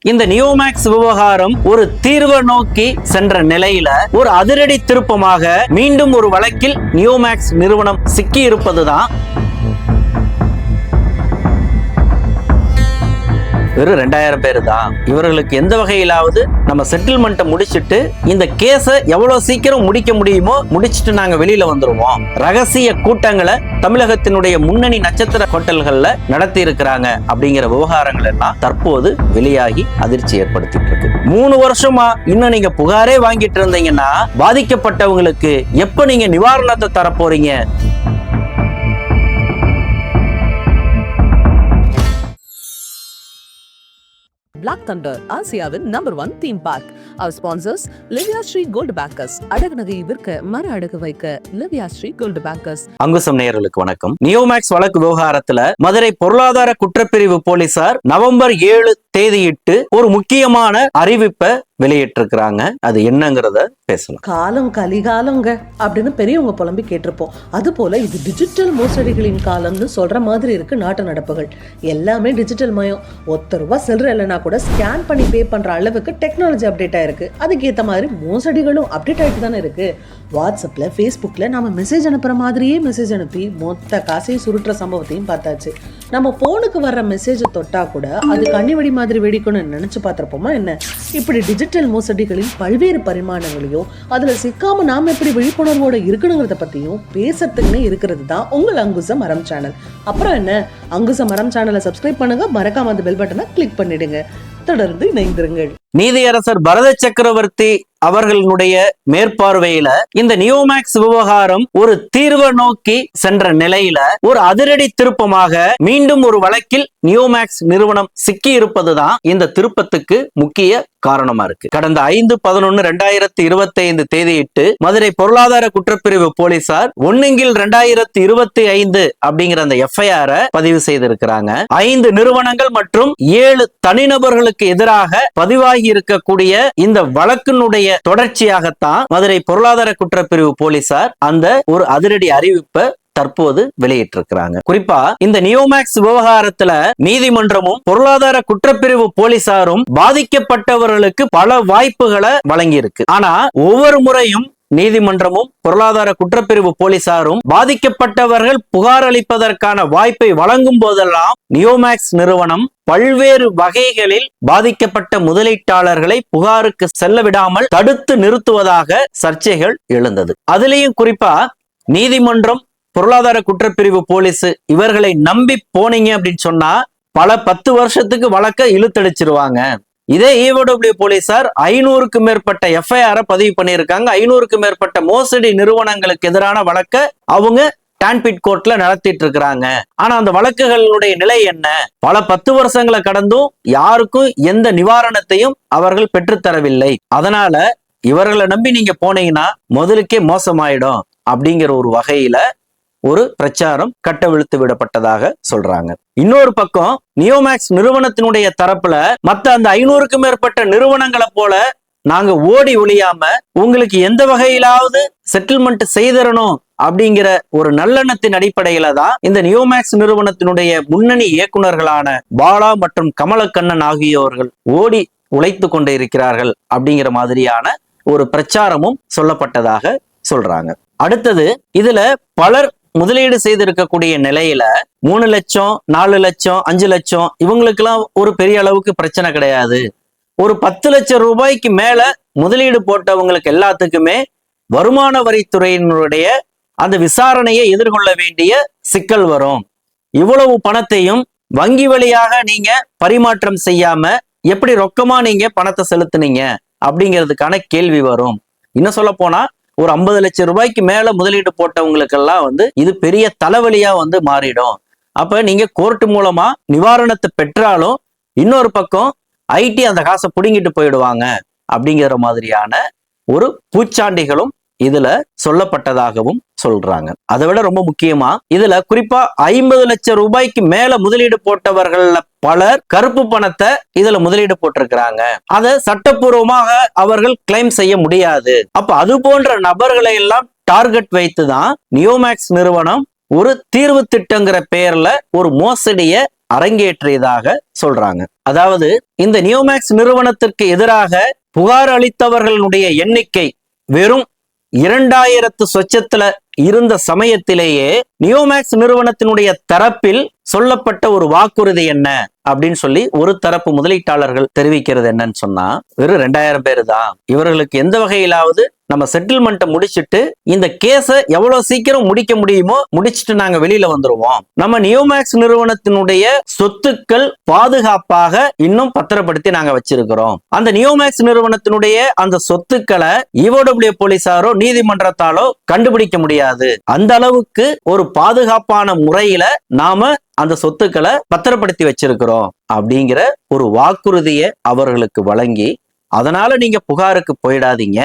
இந்த நியோமேக்ஸ் விவகாரம் ஒரு தீர்வை நோக்கி சென்ற நிலையில ஒரு அதிரடி திருப்பமாக மீண்டும் ஒரு வழக்கில் நியோமேக்ஸ் நிறுவனம் சிக்கி இருப்பதுதான் வெறும் 2000 பேரு தான். இவர்களுக்கு எந்த வகையிலாவது நம்ம செட்டில்மெண்ட்டை முடிச்சுட்டு இந்த கேஸை எவ்வளவு சீக்கிரம் முடிக்க முடியுமோ முடிச்சுட்டு நாங்க வெளியில வந்துருவோம். ரகசிய கூட்டங்களை தமிழகத்தினுடைய முன்னணி நட்சத்திர ஹோட்டல்கள்ல நடத்தி இருக்கிறாங்க அப்படிங்கிற விவகாரங்கள் எல்லாம் தற்போது வெளியாகி அதிர்ச்சி ஏற்படுத்திட்டு இருக்கு. 3 வருஷமா இன்னும் நீங்க புகாரே வாங்கிட்டு இருந்தீங்கன்னா பாதிக்கப்பட்டவங்களுக்கு எப்ப நீங்க நிவாரணத்தை தரப்போறீங்க? Black Thunder, ஆசியாவின் #1 theme park. Our sponsors, Livia Street Gold Bankers. அடகு நகை விற்க மர அடகு வைக்க Livia Street Gold Bankers. அங்குசம் நேயர்களுக்கு வணக்கம். நியோமேக்ஸ் வழக்கு விவகாரத்துல மதுரை பொருளாதார குற்றப்பிரிவு போலீசார் நவம்பர் 7 தேதியிட்டு ஒரு முக்கியமான அறிவிப்பை வெளியிட்டிருக்கிறாங்க. அது என்னங்கிறத பேசலாம். காலம் கலிகாலங்க அப்படின்னு பெரியவங்க புலம்பி கேட்டிருப்போம். அது போல இது டிஜிட்டல் மோசடிகளின் காலம்னு சொல்ற மாதிரி இருக்கு நாட்டு நடப்புகள். எல்லாமே டிஜிட்டல் மயம். ₹1 சில்லற இல்லைன்னா கூட ஸ்கேன் பண்ணி பே பண்ற அளவுக்கு டெக்னாலஜி அப்டேட் ஆயிருக்கு. அதுக்கேற்ற மாதிரி மோசடிகளும் அப்டேட் ஆகிட்டு தானே இருக்கு. வாட்ஸ்அப்ல ஃபேஸ்புக்ல நம்ம மெசேஜ் அனுப்புற மாதிரியே மெசேஜ் அனுப்பி மொத்த காசையும் சுருட்டுற சம்பவத்தையும் பார்த்தாச்சு. நம்ம போனுக்கு வர்ற மெசேஜ் தொட்டா கூட அது கண்ணிவெடி மாதிரி வெடிக்கணும்னு நினைச்சு பார்த்திருப்போமா என்ன? இப்படி டிஜிட்டல் மோசடிகளின் பல்வேறு பரிமாணங்களையும் அதுல சிக்காம நாம எப்படி விழிப்புணர்வோட இருக்கணுங்கிறத பத்தியும் பேசுறதுக்குன்னு இருக்கிறது தான் உங்கள் அங்குசம் மரம் சேனல். அப்புறம் என்ன, அங்குசம் மரம் சேனலை சப்ஸ்கிரைப் பண்ணுங்க, மறக்காம அந்த பெல் பட்டனை கிளிக் பண்ணிடுங்க. தொடர்ந்து இணைந்திருங்கள். நீதியரசர் பரத சக்கரவர்த்தி அவர்களுடைய மேற்பார்வையில இந்த நியோமேக்ஸ் விவகாரம் ஒரு தீர்வை நோக்கி சென்ற நிலையில ஒரு அதிரடி திருப்பமாக மீண்டும் ஒரு வழக்கில் நியோமேக்ஸ் நிறுவனம் சிக்கி இருப்பதுதான் இந்த திருப்பத்துக்கு முக்கிய காரணமா இருக்கு. கடந்த 5/11/2025 தேதியிட்டு மதுரை பொருளாதார குற்றப்பிரிவு போலீசார் 1/2025 அப்படிங்கிற அந்த FIR பதிவு செய்திருக்கிறாங்க. 5 நிறுவனங்கள் மற்றும் 7 தனிநபர்களுக்கு எதிராக பதிவாகி இருக்கக்கூடிய இந்த வழக்கினுடைய தொடர்ச்சியாகத்தான் மதுரை பொருளாதார குற்றப்பிரிவு போலீசார் அந்த ஒரு அதிரடி அறிவிப்பை தற்போது வெளியிட்டிருக்கிறாங்க. குறிப்பா இந்த நியோமேக்ஸ் விவகாரத்துல நீதிமன்றமும் பொருளாதார குற்றப்பிரிவு போலீசாரும் பாதிக்கப்பட்டவர்களுக்கு பல வாய்ப்புகளை வழங்கி இருக்கு. ஆனா ஒவ்வொரு முறையும் நீதிமன்றமும் பொருளாதார குற்றப்பிரிவு போலீசாரும் பாதிக்கப்பட்டவர்கள் புகார் அளிப்பதற்கான வாய்ப்பை வழங்கும் போதெல்லாம் நியோமேக்ஸ் நிறுவனம் பல்வேறு வகைகளில் பாதிக்கப்பட்ட முதலீட்டாளர்களை புகாருக்கு செல்ல விடாமல் தடுத்து நிறுத்துவதாக சர்ச்சைகள் எழுந்தது. அதுலயும் குறிப்பா நீதிமன்றம் பொருளாதார குற்றப்பிரிவு போலீஸ் இவர்களை நம்பி போனீங்க அப்படின்னு சொன்னா பல 10 வருஷத்துக்கு வழக்க இழுத்தடிச்சிருவாங்க. இதே EOW போலீசார் 500க்கு மேற்பட்ட FIR பதிவு பண்ணியிருக்காங்க. 500க்கு மேற்பட்ட மோசடி நிறுவனங்களுக்கு எதிரான வழக்க அவங்க டான்பிட் கோர்ட்ல நடத்திட்டு இருக்கிறாங்க. ஆனா அந்த வழக்குகளுடைய நிலை என்ன? பல 10 வருஷங்களை கடந்தும் யாருக்கும் எந்த நிவாரணத்தையும் அவர்கள் பெற்றுத்தரவில்லை. அதனால இவர்களை நம்பி நீங்க போனீங்கன்னா முதலுக்கே மோசமாயிடும் அப்படிங்கிற ஒரு வகையில ஒரு பிரச்சாரம் கட்டவிழ்த்து விடப்பட்டதாக சொல்றாங்க. இன்னொரு பக்கம் நியோமேக்ஸ் நிறுவனத்தினுடைய தரப்புல மத்த அந்த 500க்கு மேற்பட்ட நிறுவனங்களை போல நாங்க ஓடி ஒழியாம உங்களுக்கு எந்த வகையிலாவது செட்டில்மெண்ட் செய்தரணும் அப்படிங்கிற ஒரு நல்லெண்ணத்தின் அடிப்படையில தான் இந்த நியோமேக்ஸ் நிறுவனத்தினுடைய முன்னணி இயக்குநர்களான பாலா மற்றும் கமலக்கண்ணன் ஆகியோர்கள் ஓடி உழைத்து கொண்டு இருக்கிறார்கள் அப்படிங்கிற மாதிரியான ஒரு பிரச்சாரமும் சொல்லப்பட்டதாக சொல்றாங்க. அடுத்தது இதுல பலர் முதலீடு செய்திருக்கக்கூடிய நிலையில 3 லட்சம் 4 லட்சம் 5 லட்சம் இவங்களுக்கெல்லாம் ஒரு பெரிய அளவுக்கு பிரச்சனை கிடையாது. ஒரு 10 லட்சம் ரூபாய்க்கு மேல முதலீடு போட்டவங்களுக்கு எல்லாத்துக்குமே வருமான வரித்துறையினுடைய அந்த விசாரணையை எதிர்கொள்ள வேண்டிய சிக்கல் வரும். இவ்வளவு பணத்தையும் வங்கி வழியாக நீங்க பரிமாற்றம் செய்யாம எப்படி ரொக்கமா நீங்க பணத்தை செலுத்துனீங்க அப்படிங்கிறதுக்கான கேள்வி வரும். இன்னும் சொல்ல போனா ஒரு 50 லட்சம் ரூபாய்க்கு மேல முதலீடு போட்டவங்களுக்கெல்லாம் இது பெரிய தலைவலியா மாறிடும். அப்ப நீங்க கோர்ட் மூலமா நிவாரணத்தை பெற்றாலும் இன்னொரு பக்கம் ஐடி அந்த காசை புடுங்கிட்டு போயிடுவாங்க அப்படிங்கிற மாதிரியான ஒரு பூச்சாண்டிகளும் இதுல சொல்லப்பட்டதாகவும் சொல்றாங்க. அதை விட ரொம்ப முக்கியமா இதுல குறிப்பா 50 லட்சம் ரூபாய்க்கு மேல முதலீடு போட்டவர்கள்ல பலர் கருப்பு பணத்தை இதுல முதலீடு போட்டிருக்கிறாங்க. அதை சட்டப்பூர்வமாக அவர்கள் கிளைம் செய்ய முடியாது. அப்ப அது போன்ற நபர்களை எல்லாம் டார்கெட் வைத்துதான் நியோமேக்ஸ் நிறுவனம் ஒரு தீர்வு திட்டங்கிற பெயர்ல ஒரு மோசடியை அரங்கேற்றியதாக சொல்றாங்க. அதாவது இந்த நியோமேக்ஸ் நிறுவனத்திற்கு எதிராக புகார் அளித்தவர்களுடைய எண்ணிக்கை வெறும் 2000 சொச்சத்துல இருந்த சமயத்திலேயே நியோமேக்ஸ் நிறுவனத்தினுடைய தரப்பில் சொல்லப்பட்ட ஒரு வாக்குறுதி என்ன அப்படின்னு சொல்லி ஒரு தரப்பு முதலீட்டாளர்கள் தெரிவிக்கிறது என்னன்னு சொன்னா, வெறும் 2000 பேரு தான், இவர்களுக்கு எந்த வகையிலாவது நம்ம செட்டில்மெண்ட்டை முடிச்சுட்டு இந்த கேஸை எவ்வளவு சீக்கிரம் முடிக்க முடியுமோ முடிச்சுட்டு நாங்க வெளியில வந்துருவோம், நம்ம நியோமேக்ஸ் நிறுவனத்தினுடைய சொத்துக்கள் பாதுகாப்பாக இன்னும் பத்திரப்படுத்தி நாங்க வச்சிருக்கிறோம், அந்த நியோமேக்ஸ் நிறுவனத்தினுடைய அந்த சொத்துக்களை EOW போலீசாரோ நீதிமன்றத்தாலோ கண்டுபிடிக்க முடியாது, அந்த அளவுக்கு ஒரு பாதுகாப்பான முறையில நாம அந்த சொத்துக்களை பத்திரப்படுத்தி வச்சிருக்கிறோம் அப்படிங்கிற ஒரு வாக்குறுதியை அவர்களுக்கு வழங்கி, அதனால நீங்க புகாருக்கு போயிடாதீங்க,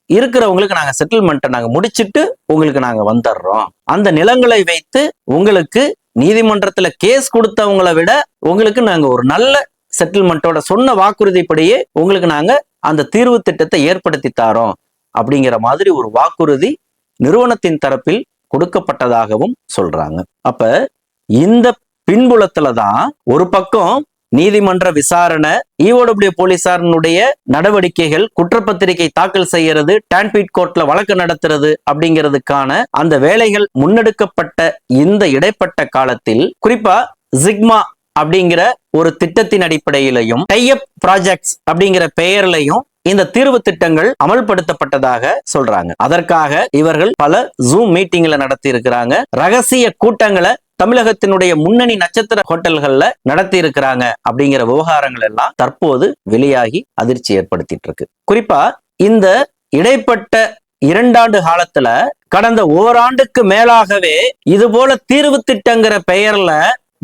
இருக்கிறவங்களுக்கு நாங்க செட்டில்மெண்ட்டை நாங்க முடிச்சிட்டு உங்களுக்கு நாங்க வந்துடுறோம், அந்த நிலங்களை வைத்து உங்களுக்கு நீதிமன்றத்துல கேஸ் கொடுத்தவங்களை விட உங்களுக்கு நாங்க ஒரு நல்ல செட்டில்மெண்ட்டோட சொன்ன வாக்குறுதிப்படியே உங்களுக்கு நாங்க அந்த தீர்வு திட்டத்தை ஏற்படுத்தி தாரோம் அப்படிங்கிற மாதிரி ஒரு வாக்குறுதி நிறுவனத்தின் தரப்பில் கொடுக்கப்பட்டதாகவும் சொல்றாங்க. அப்ப இந்த பின்புலத்துலதான் ஒரு பக்கம் நீதிமன்ற விசாரணை, EOW போலீசாரனுடைய நடவடிக்கைகள், குற்றப்பத்திரிகை தாக்கல் செய்யறது, டான்பீட் கோர்ட்ல வழக்கு நடத்துறது அப்படிங்கிறதுக்கான அந்த வேலைகள் முன்னெடுக்கப்பட்ட இந்த இடைப்பட்ட காலத்தில் குறிப்பா சிக்மா அப்படிங்கிற ஒரு திட்டத்தின் அடிப்படையிலையும் டைஅப் ப்ராஜெக்ட்ஸ் அப்படிங்கிற பெயர்லையும் இந்த தீர்வு திட்டங்கள் அமல்படுத்தப்பட்டதாக சொல்றாங்க. அதற்காக இவர்கள் பல ஜூம் மீட்டிங்ல நடத்தி இருக்கிறாங்க, ரகசிய கூட்டங்களை தமிழகத்தினுடைய முன்னணி நட்சத்திர ஹோட்டல்கள்ல நடத்தி இருக்கிறாங்க அப்படிங்கிற விவகாரங்கள் எல்லாம் தற்போது வெளியாகி அதிர்ச்சி ஏற்படுத்திட்டு இருக்கு. குறிப்பா இந்த இடைப்பட்ட 2 ஆண்டு காலத்துல கடந்த ஓராண்டுக்கு மேலாகவே இது போல தீர்வு திட்டங்கிற பெயர்ல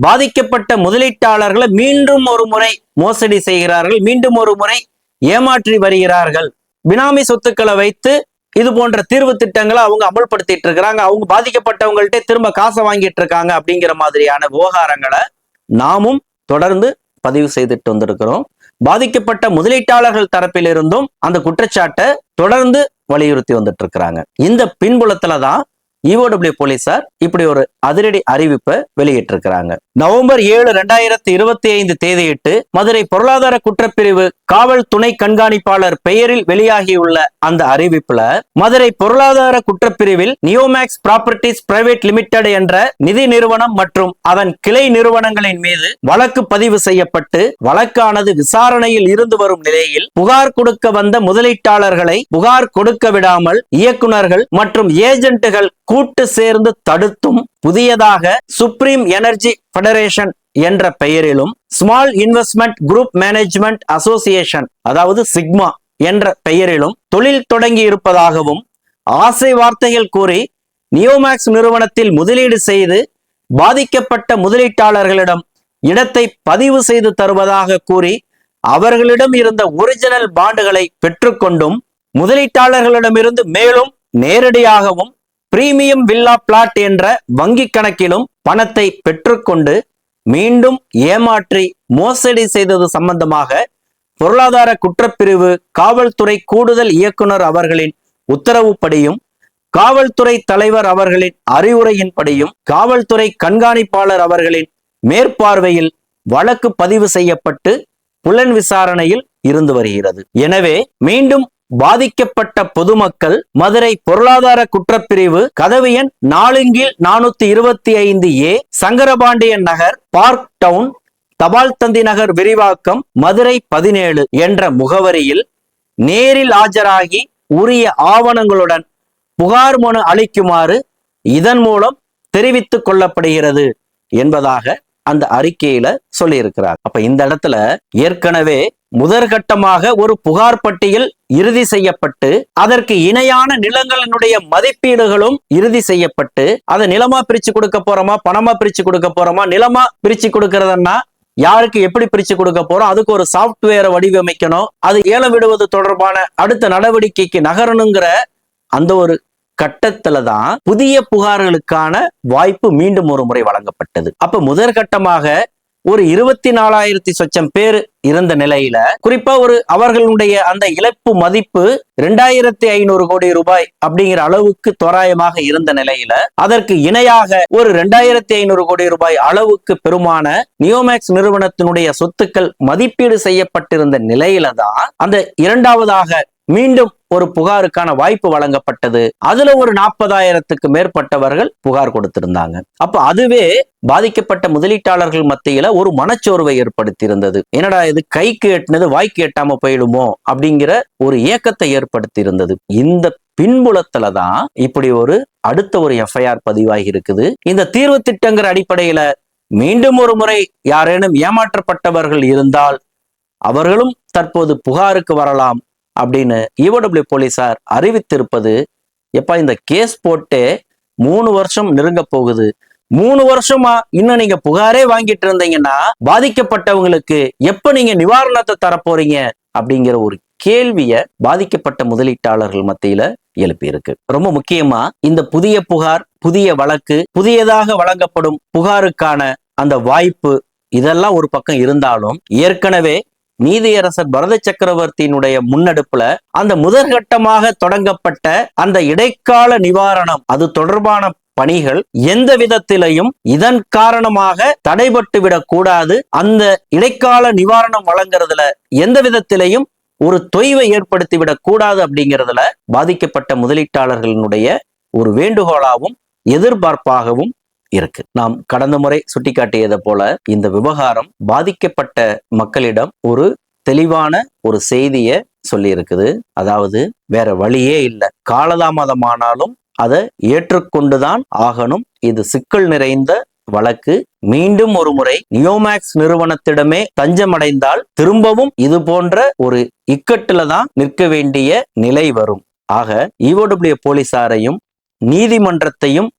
பாதிக்கப்பட்ட முதலீட்டாளர்களை மீண்டும் ஒரு முறை மோசடி செய்கிறார்கள், மீண்டும் ஒரு முறை ஏமாற்றி வருகிறார்கள், பினாமி சொத்துக்களை வைத்து இது போன்ற தீர்வு திட்டங்களை அவங்க அமல்படுத்திட்டு இருக்கிறாங்க, அவங்க பாதிக்கப்பட்டவங்கள்ட்ட திரும்ப காசை வாங்கிட்டு இருக்காங்க அப்படிங்கிற மாதிரியான விவகாரங்களை நாமும் தொடர்ந்து பதிவு செய்துட்டு வந்திருக்கிறோம். பாதிக்கப்பட்ட முதலீட்டாளர்கள் தரப்பிலிருந்தும் அந்த குற்றச்சாட்டை தொடர்ந்து வலியுறுத்தி வந்துட்டு இருக்கிறாங்க. இந்த பின்புலத்துலதான் EOW போலீசார் இப்படி ஒரு அதிரடி அறிவிப்பை வெளியிட்டிருக்கிறாங்க. நவம்பர் 7, 2025 தேதியிட்டு மதுரை பொருளாதார குற்றப்பிரிவு காவல் துணை கண்காணிப்பாளர் பெயரில் வெளியாகியுள்ள அந்த அறிவிப்புல மதுரை பொருளாதார குற்றப்பிரிவில் நியோமேக்ஸ் ப்ராப்பர்ட்டிஸ் பிரைவேட் லிமிடெட் என்ற நிதி நிறுவனம் மற்றும் அதன் கிளை நிறுவனங்களின் மீது வழக்கு பதிவு செய்யப்பட்டு வழக்கானது விசாரணையில் இருந்து வரும் நிலையில் புகார் கொடுக்க வந்த முதலீட்டாளர்களை புகார் கொடுக்க விடாமல் இயக்குநர்கள் மற்றும் ஏஜென்ட்டுகள் கூட்டு சேர்ந்து தடுத்தும் புதியதாக சுப்ரீம் எனர்ஜி ஃபெடரேஷன் என்ற பெயரிலும் small investment group management association அதாவது சிக்மா என்ற பெயரிலும் தொழில் தொடங்கி இருப்பதாகவும் ஆசை வார்த்தைகள் கூறி நியோமேக்ஸ் நிறுவனத்தில் முதலீடு செய்து பாதிக்கப்பட்ட முதலீட்டாளர்களிடம் இடத்தை பதிவு செய்து தருவதாக கூறி அவர்களிடம் இருந்த ஒரிஜினல் பாண்டுகளை பெற்றுக்கொண்டும் முதலீட்டாளர்களிடமிருந்து மேலும் நேரடியாகவும் பிரீமியம் வில்லா பிளாட் என்ற வங்கி கணக்கிலும் பணத்தை பெற்றுக்கொண்டு மீண்டும் ஏமாற்றி மோசடி செய்தது சம்பந்தமாக பொருளாதார குற்றப்பிரிவு காவல்துறை கூடுதல் இயக்குனர் அவர்களின் உத்தரவுப்படியும் காவல்துறை தலைவர் அவர்களின் அறிவுரையின்படியும் காவல்துறை கண்காணிப்பாளர் அவர்களின் மேற்பார்வையில் வழக்கு பதிவு செய்யப்பட்டு புலன் விசாரணையில் இருந்து வருகிறது. எனவே மீண்டும் பாதிக்கப்பட்ட பொதுமக்கள் மதுரை பொருளாதார குற்றப்பிரிவு கதவு எண் 4/425A சங்கரபாண்டியன் நகர், பார்க் டவுன், தபால் தந்தி நகர் விரிவாக்கம், மதுரை 17 என்ற முகவரியில் நேரில் ஆஜராகி உரிய ஆவணங்களுடன் புகார் மனு அளிக்குமாறு இதன் மூலம் தெரிவித்துக் கொள்ளப்படுகிறது என்பதாக அந்த அறிக்கையில சொல்லி இருக்கிறார். அப்ப இந்த இடத்துல ஏற்கனவே முதற்கட்டமாக ஒரு புகார் பட்டியல் இறுதி செய்யப்பட்டு அதற்கு இணையான நிலங்களினுடைய மதிப்பீடுகளும் இறுதி செய்யப்பட்டு அதை நிலமா பிரிச்சு கொடுக்க போறோமா, பணமா பிரிச்சு கொடுக்க போறோமா, நிலமா பிரிச்சு கொடுக்கறதுன்னா யாருக்கு எப்படி பிரிச்சு கொடுக்க போறோம், அதுக்கு ஒரு சாப்ட்வேரை வடிவமைக்கணும், அது ஏலம் விடுவது தொடர்பான அடுத்த நடவடிக்கைக்கு நகரணுங்கிற அந்த ஒரு கட்டத்துலதான் புதிய புகார்களுக்கான வாய்ப்பு மீண்டும் ஒரு முறை வழங்கப்பட்டது. அப்ப முதற்கட்டமாக ஒரு 24,000 சொச்சம் பேர் இருந்த நிலையில குறிப்பா அவர்களுடைய அந்த இழப்பு மதிப்பு 2,500 கோடி ரூபாய் அப்படிங்கிற அளவுக்கு தோராயமாக இருந்த நிலையில அதற்கு இணையாக ஒரு 2,500 கோடி ரூபாய் அளவுக்கு பெருமான நியோமேக்ஸ் நிறுவனத்தினுடைய சொத்துக்கள் மதிப்பீடு செய்யப்பட்டிருந்த நிலையில தான் அந்த இரண்டாவதாக மீண்டும் ஒரு புகாருக்கான வாய்ப்பு வழங்கப்பட்டது. அதுல ஒரு 40,000க்கு மேற்பட்டவர்கள் புகார் கொடுத்திருந்தாங்க. அப்ப அதுவே பாதிக்கப்பட்ட முதலீட்டாளர்கள் மத்தியில ஒரு மனச்சோர்வை ஏற்படுத்தி இருந்தது. என்னடா இது கைக்கு எட்டினது வாய்க்கு எட்டாம போயிடுமோ அப்படிங்கிற ஒரு ஏக்கத்தை ஏற்படுத்தி இருந்தது. இந்த பின்புலத்துலதான் இப்படி அடுத்த ஒரு எஃப்ஐஆர் பதிவாகி இருக்குது. இந்த தீர்வு திட்டங்கிற அடிப்படையில மீண்டும் ஒரு முறை யாரேனும் ஏமாற்றப்பட்டவர்கள் இருந்தால் அவர்களும் தற்போது புகாருக்கு வரலாம் அப்படின்னு EOW போலீசார் அறிவித்திருப்பது. எப்ப இந்த கேஸ் போட்டு 3 வருஷம் நெருங்க போகுது. 3 வருஷமா இன்னும் நீங்க புகாரே வாங்கிட்டு இருந்தீங்கன்னா பாதிக்கப்பட்டவங்களுக்கு எப்ப நீங்க நிவாரணத்தை தரப்போறீங்க அப்படிங்கிற ஒரு கேள்விய பாதிக்கப்பட்ட முதலீட்டாளர்கள் மத்தியில எழுப்பி இருக்கு. ரொம்ப முக்கியமா இந்த புதிய புகார், புதிய வழக்கு, புதியதாக வழங்கப்படும் புகாருக்கான அந்த வாய்ப்பு இதெல்லாம் ஒரு பக்கம் இருந்தாலும் ஏற்கனவே நீதியரசர் பரத சக்கரவர்த்தியினுடைய முன்னெடுப்புல அந்த முதற்கட்டமாக தொடங்கப்பட்ட அந்த இடைக்கால நிவாரணம் அது தொடர்பான பணிகள் எந்த விதத்திலையும் இதன் காரணமாக தடைபட்டு விடக்கூடாது. அந்த இடைக்கால நிவாரணம் வழங்குறதுல எந்த விதத்திலையும் ஒரு தொய்வை ஏற்படுத்தி விடக்கூடாது அப்படிங்கிறதுல பாதிக்கப்பட்ட முதலீட்டாளர்களுடைய ஒரு வேண்டுகோளாகவும் எதிர்பார்ப்பாகவும் இருக்கு. நாம் கடந்த முறை சுட்டிக்காட்டியதை போல இந்த விவகாரம் பாதிக்கப்பட்ட மக்களிடம் ஒரு தெளிவான ஒரு செய்தியை சொல்லி இருக்குது. அதாவது வேற வழியே இல்லை, காலதாமதமானாலும் அதை ஏற்றுக்கொண்டுதான் ஆகணும். இது சிக்கல் நிறைந்த வழக்கு. மீண்டும் ஒரு முறை நியோமேக்ஸ் நிறுவனத்திடமே தஞ்சமடைந்தால் திரும்பவும் இது போன்ற ஒரு இக்கட்டுல தான் நிற்க வேண்டிய நிலை வரும். ஆக EOW போலீசாரையும் நீதிமன்றத்தையும்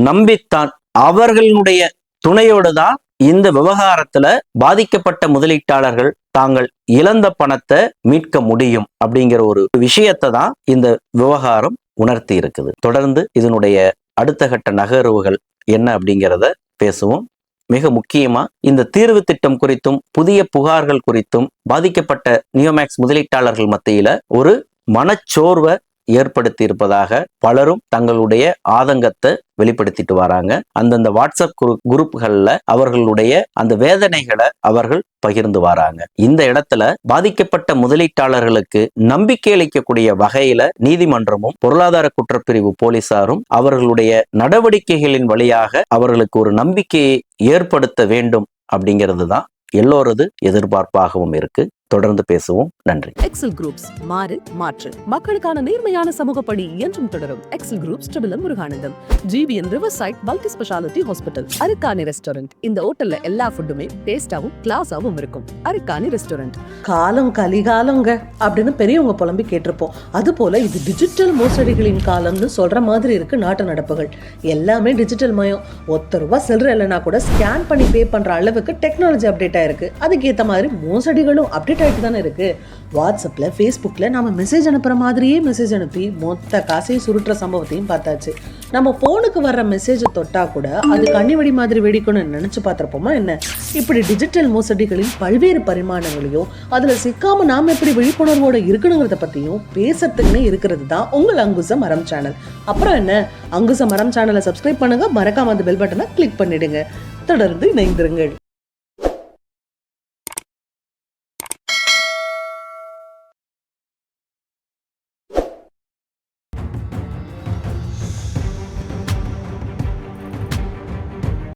நம்பித்தான் அவர்களுடைய துணையோடு தான் இந்த விவகாரத்துல பாதிக்கப்பட்ட முதலீட்டாளர்கள் தாங்கள் இழந்த பணத்தை மீட்க முடியும் அப்படிங்கிற ஒரு விஷயத்தை தான் இந்த விவகாரம் உணர்த்தி இருக்குது. தொடர்ந்து இதனுடைய அடுத்த கட்ட நகர்வுகள் என்ன அப்படிங்கிறத பேசுவோம். மிக முக்கியமா இந்த தீர்வு திட்டம் குறித்தும் புதிய புகார்கள் குறித்தும் பாதிக்கப்பட்ட நியோமேக்ஸ் முதலீட்டாளர்கள் மத்தியில ஒரு மனச்சோர்வை ஏற்படுத்தி இருப்பதாக பலரும் தங்களுடைய ஆதங்கத்தை வெளிப்படுத்திட்டு வராங்க. அந்தந்த வாட்ஸ்அப் குரூப்கள்ல அவர்களுடைய அந்த வேதனைகளை அவர்கள் பகிர்ந்து வராங்க. இந்த இடத்துல பாதிக்கப்பட்ட முதலீட்டாளர்களுக்கு நம்பிக்கை அளிக்கக்கூடிய வகையில நீதிமன்றமும் பொருளாதார குற்றப்பிரிவு போலீசாரும் அவர்களுடைய நடவடிக்கைகளின் வழியாக அவர்களுக்கு ஒரு நம்பிக்கையை ஏற்படுத்த வேண்டும் அப்படிங்கிறது தான் எல்லோரது எதிர்பார்ப்பாகவும் இருக்கு. தொடர்ந்து பேசுவோம். நன்றி. எக்ஸல் குரூப்ஸ் மாறு மாற்று மக்களுக்கான நேர்மையான சமூக பணி என்றும் தொடரும். Excel groups triple Muruganandam, GVN riverside multi speciality hospital, Arikkani restaurant. இந்த ஹோட்டல்ல எல்லா ஃபுட்டுமே டேஸ்டாவும் கிளாஸாவும் இருக்கும். அரிக்கானி ரெஸ்டாரண்ட். காலம் கலிகாலங்க அப்படின்னு பெரியவங்க புலம்பி கேட்டிருப்போம். அது போல இது டிஜிட்டல் மோசடிகளின் காலம்னு சொல்ற மாதிரி இருக்கு நாட்டு நடப்புகள். எல்லாமே டிஜிட்டல் மயம். ₹1 சில்லற இல்லைன்னா கூட ஸ்கேன் பண்ணி பே பண்ற அளவுக்கு டெக்னாலஜி அப்டேட் ஆயிருக்கு. அதுக்கேற்ற மாதிரி மோசடிகளும் அப்டேட் ஆகிட்டு தானே இருக்கு. வாட்ஸ்அப்ல, ஃபேஸ்புக்ல நம்ம மெசேஜ் அனுப்புற மாதிரியே மெசேஜ் அனுப்பி மொத்த காசையும் சுருட்டுற சம்பவத்தையும் பார்த்தாச்சு. நம்ம போனுக்கு வர்ற மெசேஜை தொட்டா கூட அது கண்ணிவெடி மாதிரி வெடிக்கணும்னு நினைச்சு பார்த்திருப்போமா என்ன? இப்படி டிஜிட்டல் மோசடிகளின் பல்வேறு பரிமாணங்களையும் அதுல சிக்காம நாம எப்படி விழிப்புணர்வோட இருக்கணுங்கிறத பத்தியும் பேசுறதுக்குன்னே இருக்கிறது தான் உங்கள் அங்குச மரம் சேனல். அப்புறம் என்ன, அங்குச மரம் சேனலை சப்ஸ்கிரைப் பண்ணுங்க, மறக்காம அந்த பெல் பட்டனை கிளிக் பண்ணிடுங்க. தொடர்ந்து இணைந்திருங்கள்.